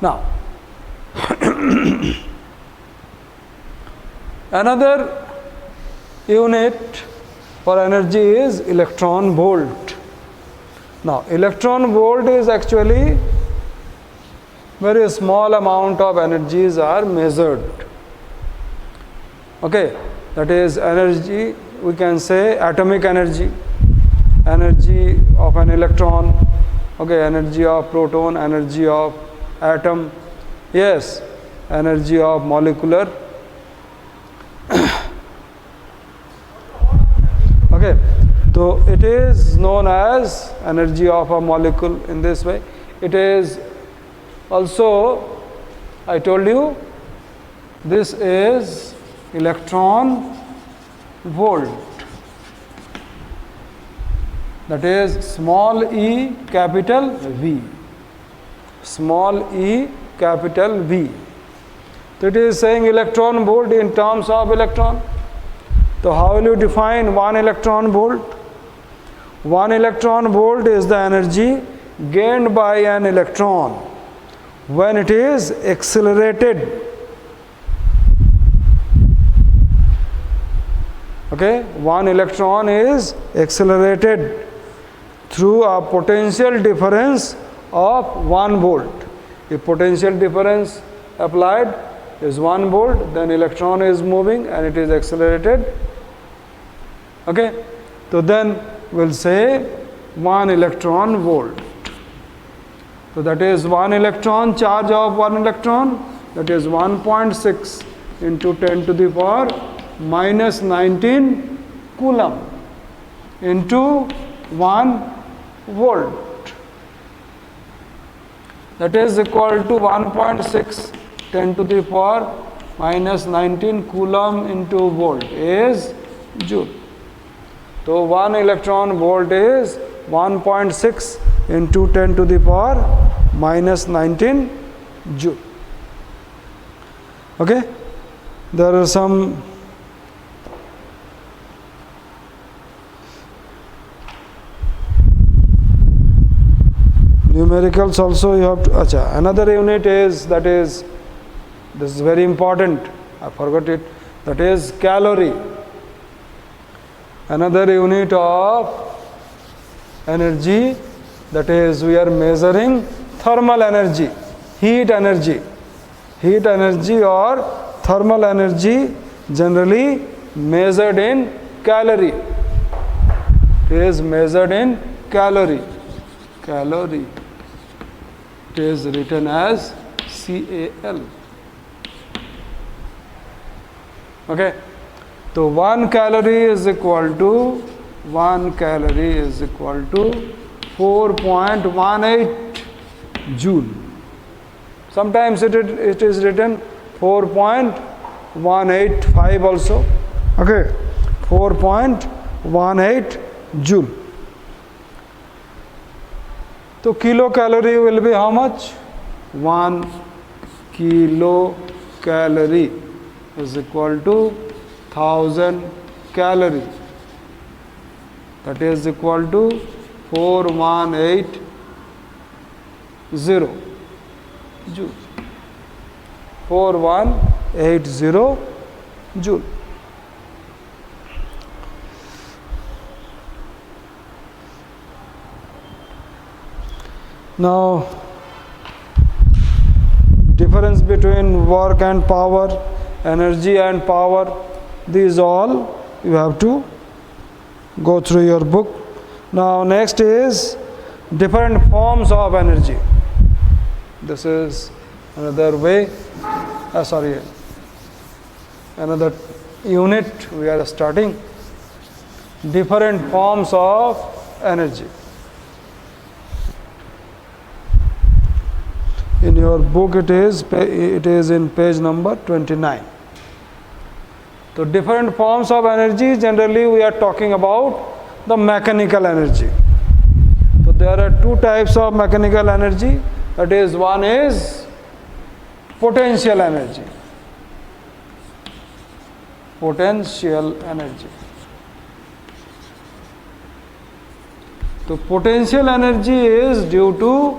Now, another unit for energy is electron volt. Now, electron volt is actually very small amount of energies are measured. Okay, that is energy, we can say atomic energy, energy of an electron, okay, energy of proton, energy of atom, yes, energy of molecular. Okay, so it is known as energy of a molecule in this way. It is also, I told you, this is electron volt. That is small e capital V. Small e capital V. So it is saying electron volt in terms of electron. So how will you define 1 electron volt? 1 electron volt is the energy gained by an electron when it is accelerated. Okay, 1 electron is accelerated through a potential difference of 1 volt. If potential difference applied is 1 volt, then electron is moving and it is accelerated. Okay, so then we'll say 1 electron volt. So that is 1 electron, charge of 1 electron, that is 1.6 into 10 to the power minus 19 coulomb into 1 volt. That is equal to 1.6 10 to the power minus 19 coulomb into volt is joule. So 1 electron volt is 1.6 into 10 to the power minus 19 joule. Okay, there are some numericals also you have to. Another unit is, that is, this is very important, I forgot it, that is calorie. Another unit of energy, that is we are measuring thermal energy, heat energy. Heat energy or thermal energy generally measured in calorie. It is measured in calorie. Calorie. It is written as CAL. Okay. So 1 calorie is equal to 4.18 joule. Sometimes it is written 4.185 also. Okay, 4.18 joule. So kilocalorie will be how much? 1 kilocalorie is equal to 1000 calorie. That is equal to 4180 joule. 4180 joule. Now, difference between work and power, energy and power, these all you have to go through your book. Now next is different forms of energy. This is another way, another unit we are starting. Different forms of energy. In your book it is in page number 29. So different forms of energy, generally we are talking about the mechanical energy. So there are two types of mechanical energy. That is, one is potential energy. Potential energy. So potential energy is due to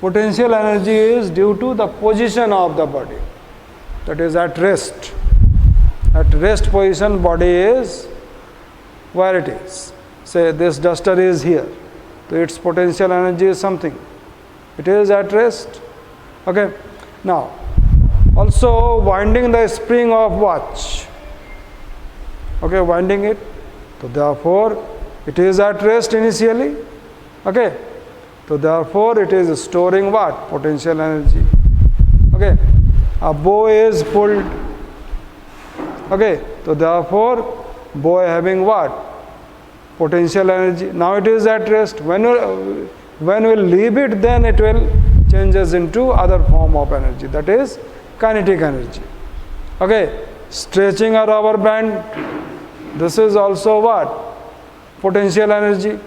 Potential energy is due to the position of the body, that is at rest. At rest position body is where it is. Say this duster is here, so its potential energy is something. It is at rest. Okay. Now, also winding the spring of watch. Okay, winding it. So therefore, it is at rest initially. Okay. So therefore, it is storing what? Potential energy. Okay. A bow is pulled. Okay. So therefore, bow having what? Potential energy. Now it is at rest. When we leave it, then it will changes into other form of energy. That is kinetic energy. Okay. Stretching a rubber band. This is also what? Potential energy.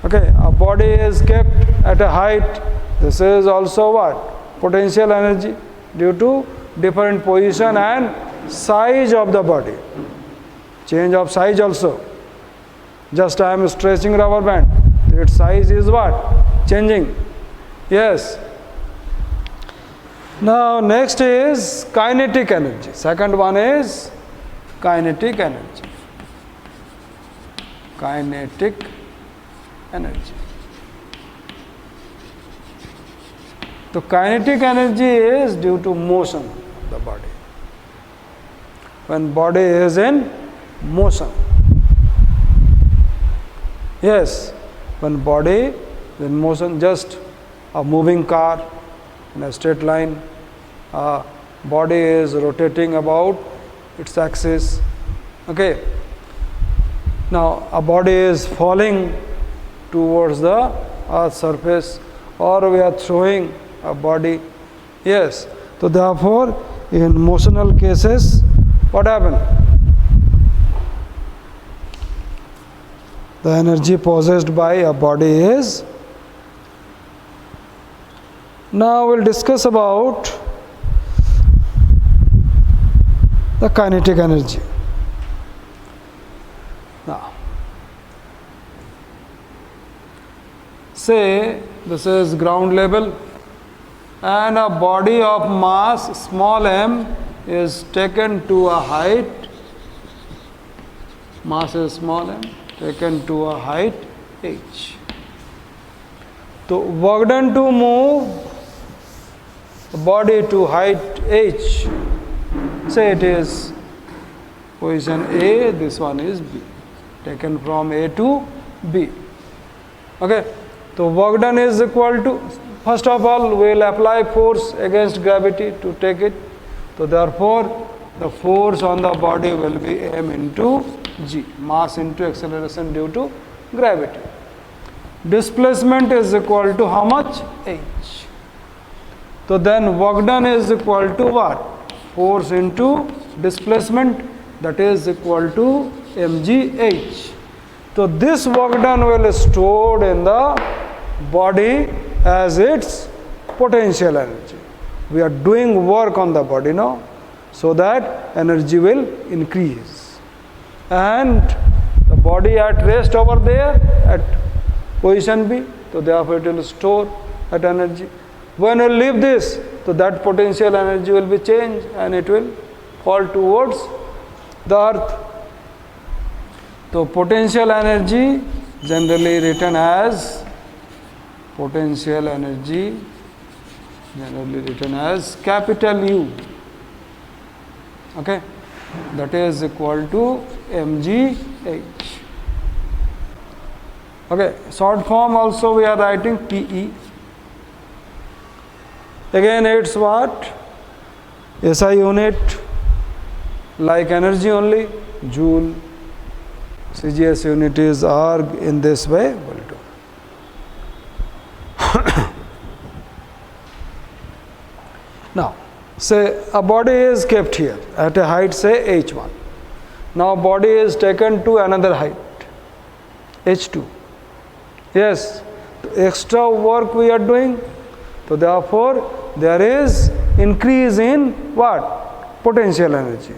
Okay, a body is kept at a height. This is also what? Potential energy due to different position and size of the body. Change of size also. Just I am stretching rubber band. Its size is what? Changing. Yes. Now next is kinetic energy. Second one is kinetic energy. Kinetic energy. So kinetic energy is due to motion of the body. When body is in motion. Yes, when body is in motion, just a moving car in a straight line, body is rotating about its axis. Okay. Now a body is falling towards the earth's surface, or we are throwing a body. Yes. So therefore, in motional cases, what happens? The energy possessed by a body is. Now we'll discuss about the kinetic energy. Now, say this is ground level and a body of mass small m is taken to a height, mass is small m, taken to a height h. So work done to move the body to height h. Say it is position A, this one is B, taken from A to B. Okay. So work done is equal to, first of all, we will apply force against gravity to take it. So therefore, the force on the body will be m into g, mass into acceleration due to gravity. Displacement is equal to how much? H. So then work done is equal to what? Force into displacement, that is equal to mgh. So this work done will be stored in the body as its potential energy. We are doing work on the body now, so that energy will increase. And the body at rest over there at position B, so therefore it will store that energy. When we leave this, so that potential energy will be changed and it will fall towards the earth. So potential energy generally written as potential energy generally written as capital U. Okay, that is equal to mgh. Okay, short form also we are writing PE. Again it's what? SI unit, like energy only, joule. CGS unit is arg in this way, will do. Now, say a body is kept here at a height, say h1. Now body is taken to another height, h2. Yes, extra work we are doing. So therefore, there is increase in what? Potential energy.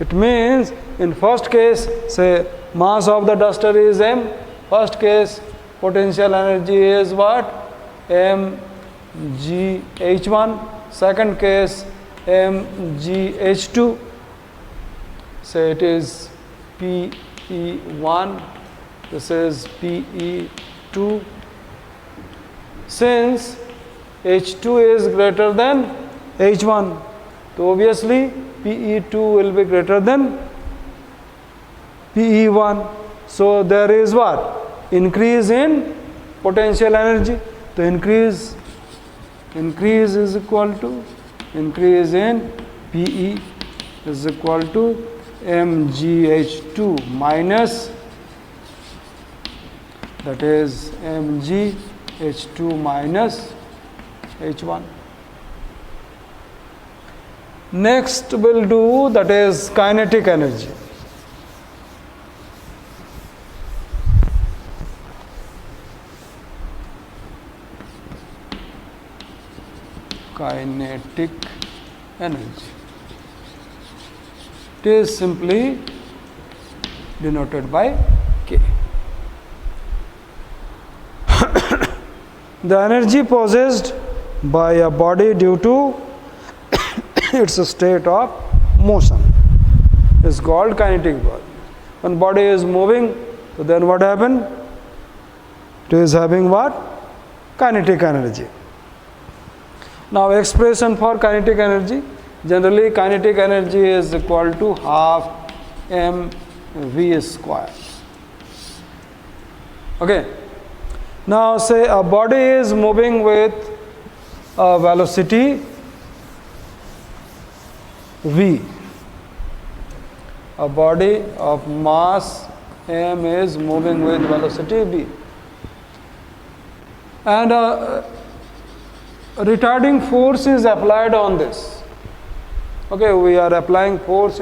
It means in first case, say mass of the duster is m. First case, potential energy is what? mgh1, second case mgh2, say it is Pe1, this is Pe2. Since H2 is greater than H1, so obviously Pe2 will be greater than Pe1. So there is what? Increase in potential energy. The increase is equal to increase in Pe is equal to mgh2 minus, that is mgh2 minus h1. Next we'll do, that is kinetic energy. Kinetic energy. It is simply denoted by K. The energy possessed by a body due to its state of motion is called kinetic body. When body is moving, so then what happens? It is having what? Kinetic energy. Now expression for kinetic energy. Generally kinetic energy is equal to half mv square. Okay. Now say a body is moving with a velocity v. A body of mass m is moving with velocity v. And a retarding force is applied on this. Okay, we are applying force